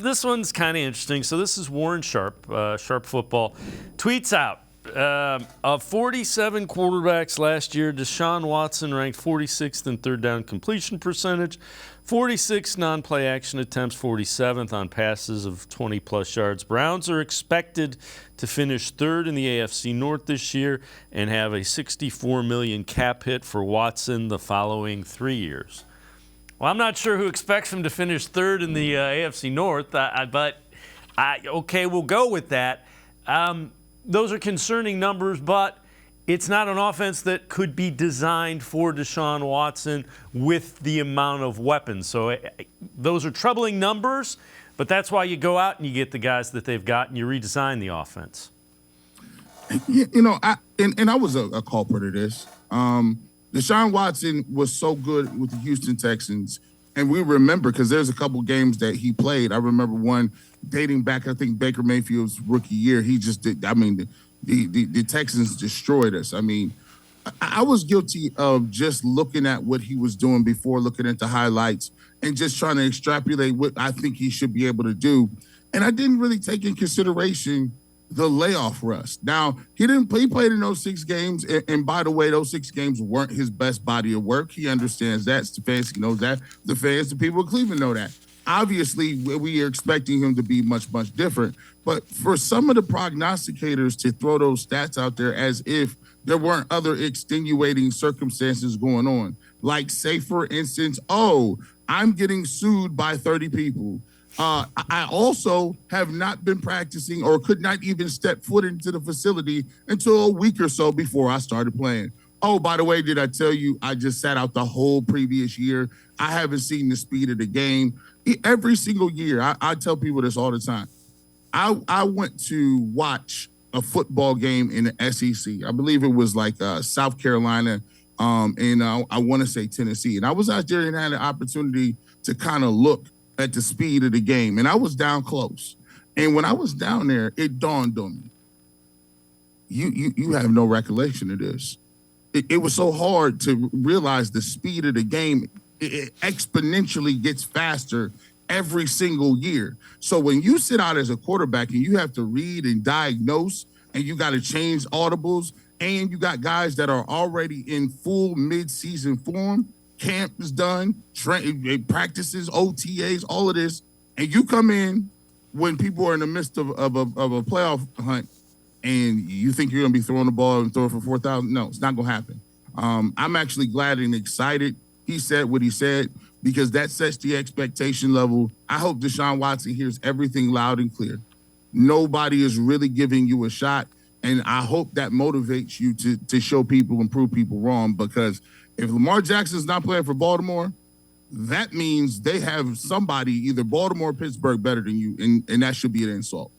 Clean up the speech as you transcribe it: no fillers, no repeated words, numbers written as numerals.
This one's kind of interesting. So this is Warren Sharp, Sharp Football, tweets out, of 47 quarterbacks last year, Deshaun Watson ranked 46th in third down completion percentage, 46th non-play action attempts, 47th on passes of 20-plus yards. Browns are expected to finish third in the AFC North this year and have a $64 million cap hit for Watson the following 3 years. Well, I'm not sure who expects him to finish third in the AFC North, but okay, we'll go with that. Those are concerning numbers, but it's not an offense that could be designed for Deshaun Watson with the amount of weapons. So those are troubling numbers, but that's why you go out and you get the guys that they've got and you redesign the offense. I was a culprit of this. Deshaun Watson was so good with the Houston Texans, and we remember because there's a couple games that he played. I remember one dating back, I think Baker Mayfield's rookie year. He just did. I mean, the Texans destroyed us. I mean, I was guilty of just looking at what he was doing before looking at the highlights and just trying to extrapolate what I think he should be able to do. And I didn't really take in consideration the layoff rust. Now, he played in those 6 games. And by the way, those 6 games weren't his best body of work. He understands that. Stefanski knows that. The fans, the people of Cleveland know that. Obviously, we are expecting him to be much, much different. But for some of the prognosticators to throw those stats out there as if there weren't other extenuating circumstances going on, like, say, for instance, I'm getting sued by 30 people. I also have not been practicing or could not even step foot into the facility until a week or so before I started playing. Oh, by the way, did I tell you I just sat out the whole previous year? I haven't seen the speed of the game. Every single year, I tell people this all the time. I went to watch a football game in the SEC. I believe it was like South Carolina and I want to say Tennessee. And I was out there and had an opportunity to kind of look at the speed of the game. And I was down close. And when I was down there, it dawned on me. You have no recollection of this. It was so hard to realize the speed of the game. It exponentially gets faster every single year. So when you sit out as a quarterback and you have to read and diagnose and you got to change audibles and you got guys that are already in full mid-season form, camp is done, practices, OTAs, all of this, and you come in when people are in the midst of a playoff hunt and you think you're going to be throwing the ball and throwing for 4,000. No, it's not going to happen. I'm actually glad and excited he said what he said because that sets the expectation level. I hope Deshaun Watson hears everything loud and clear. Nobody is really giving you a shot, and I hope that motivates you to show people and prove people wrong because if Lamar Jackson's not playing for Baltimore, that means they have somebody, either Baltimore or Pittsburgh, better than you, and that should be an insult.